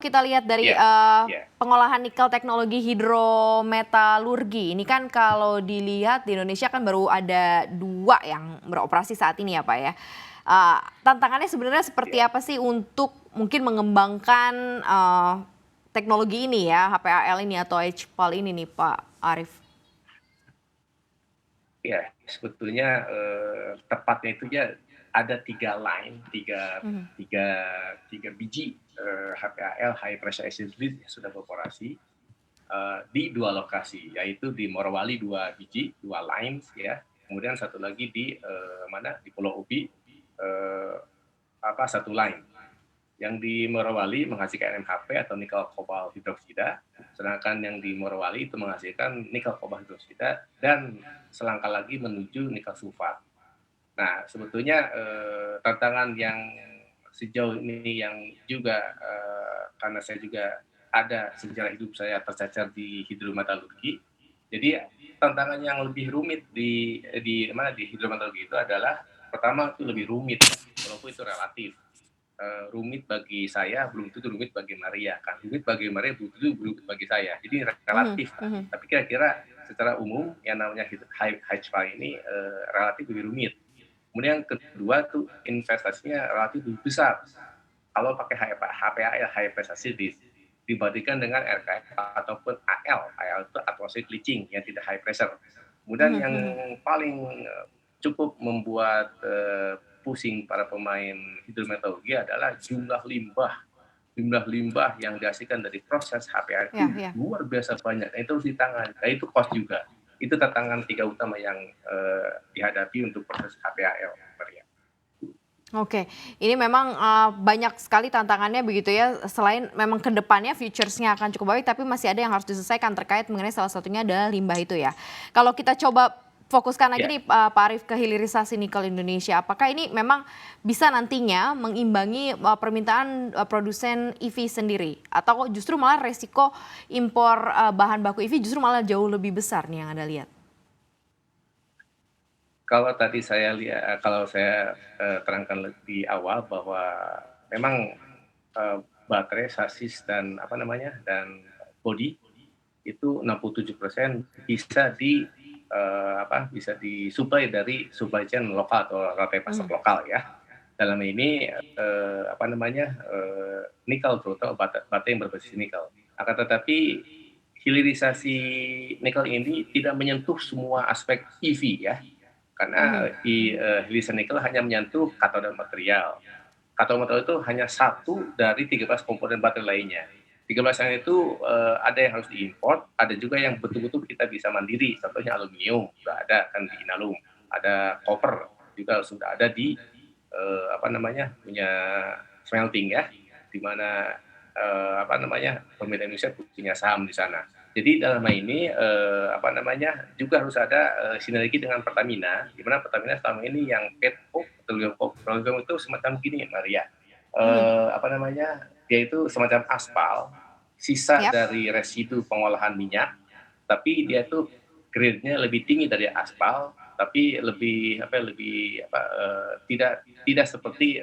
Kita lihat dari Iya, iya, pengolahan nikel teknologi hidrometalurgi, ini kan kalau dilihat di Indonesia kan baru ada 2 yang beroperasi saat ini ya Pak ya. Tantangannya sebenarnya seperti iya, apa sih untuk mungkin mengembangkan teknologi ini ya, HPAL ini atau HPAL ini nih Pak Arief? iya. Sebetulnya, tepatnya itu ya ada 3 line, Mhm. tiga 3 biji, HPAL, High Pressure Acid Lift yang sudah beroperasi, di 2 lokasi, yaitu di Morowali 2 biji, 2 lines ya, kemudian satu lagi di, di Pulau Ubi, eee, 1 line. Yang di Morowali menghasilkan NHP atau nikel kobalt hidroksida, sedangkan yang di Morowali itu menghasilkan nikel kobalt hidroksida dan selangkah lagi menuju nikel sulfat. Nah, sebetulnya tantangan yang sejauh ini yang juga karena saya juga ada sejarah hidup saya tercacar di hidrometalurgi, jadi tantangan yang lebih rumit di hidrometalurgi itu adalah pertama itu lebih rumit, walaupun itu relatif. Rumit bagi saya, belum tentu rumit bagi Maria kan. Rumit bagi Maria, belum tentu rumit bagi saya. Jadi Mhm, relatif lah. mhm. Tapi kira-kira secara umum yang namanya HPA ini relatif lebih rumit. Kemudian yang kedua tuh investasinya relatif lebih besar. Kalau pakai HPA, high prestasi dibandingkan dengan RKF ataupun AL. AL itu atmospheric leaching yang tidak high pressure. Kemudian Mhm, yang mhm. paling cukup membuat pusing para pemain hidrometeorologi adalah jumlah limbah yang dihasilkan dari proses HPA itu Ya, ya. luar biasa banyak. Nah, itu harus ditangani. Nah, itu cost juga. Itu tantangan 3 utama yang dihadapi untuk proses HPAL, Maria. Oke, ini memang, banyak sekali tantangannya begitu ya, selain memang ke depannya futures-nya akan cukup baik, tapi masih ada yang harus diselesaikan terkait mengenai salah satunya adalah limbah itu ya. Kalau kita coba fokuskan lagi Ya, nih, Pak Arief ke hilirisasi nikel Indonesia, apakah ini memang bisa nantinya mengimbangi, permintaan, produsen EV sendiri? Atau justru malah resiko impor, bahan baku EV justru malah jauh lebih besar nih yang Anda lihat? kalau tadi kalau saya terangkan di awal bahwa memang baterai, sasis dan bodi itu 67% bisa disuplai dari supply chain lokal atau rantai pasar Mhm, lokal ya. Dalam ini nikel terutama baterai yang berbasis nikel. Akan tetapi hilirisasi nikel ini tidak menyentuh semua aspek EV ya, karena mhm. hilirisasi nikel hanya menyentuh katoda material. Katoda material itu hanya satu dari 13 komponen baterai lainnya. 13 yang itu ada yang harus diimpor, ada juga yang betul-betul kita bisa mandiri. Contohnya aluminium sudah ada kan di Inalum, ada copper juga sudah ada di punya smelting ya, di mana pemerintah Indonesia punya saham di sana. Jadi dalam hal ini juga harus ada sinergi dengan Pertamina, di mana Pertamina selama ini yang petroleum itu semacam gini, Maria. Mhm. Dia itu semacam aspal, sisa Yap. dari residu pengolahan minyak, tapi dia tuh grade-nya lebih tinggi dari aspal, tapi tidak tidak seperti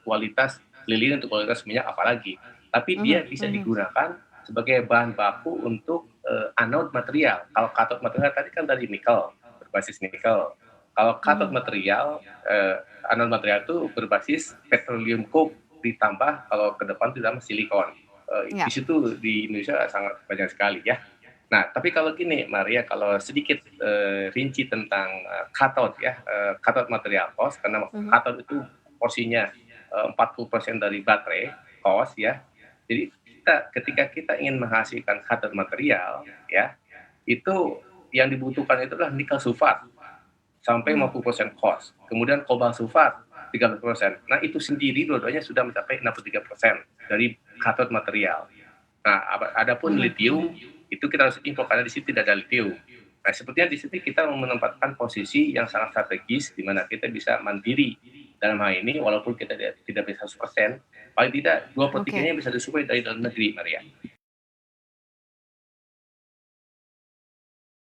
kualitas lilin untuk kualitas minyak apalagi. Tapi Mhm, dia bisa mhm. digunakan sebagai bahan baku untuk anode material. Kalau katot material tadi kan dari nikel, berbasis nikel. Kalau katot Mhm. material, anode material itu berbasis petroleum coke ditambah kalau ke depan itu ditambah silikon. Di Ya. situ di Indonesia sangat banyak sekali ya. Nah, tapi kalau gini, Maria, kalau sedikit rinci tentang katot material cost, karena Mhm. katot itu porsinya 40% dari baterai cost ya. Jadi ketika kita ingin menghasilkan katot material, ya, itu yang dibutuhkan itu adalah nikel sulfat sampai Mhm. 50% cost. Kemudian kobalt sulfat 30%. Nah, itu sendiri dua-duanya sudah mencapai 63% dari katot material. Nah, adapun Mhm, mhm. litium itu kita harus impor karena di situ tidak ada litium. Nah, sepertinya di sini kita menempatkan posisi yang sangat strategis di mana kita bisa mandiri dalam hal ini walaupun kita tidak bisa 100%, paling tidak 2/3-nya Oke. bisa disuplai dari dalam negeri, Maria.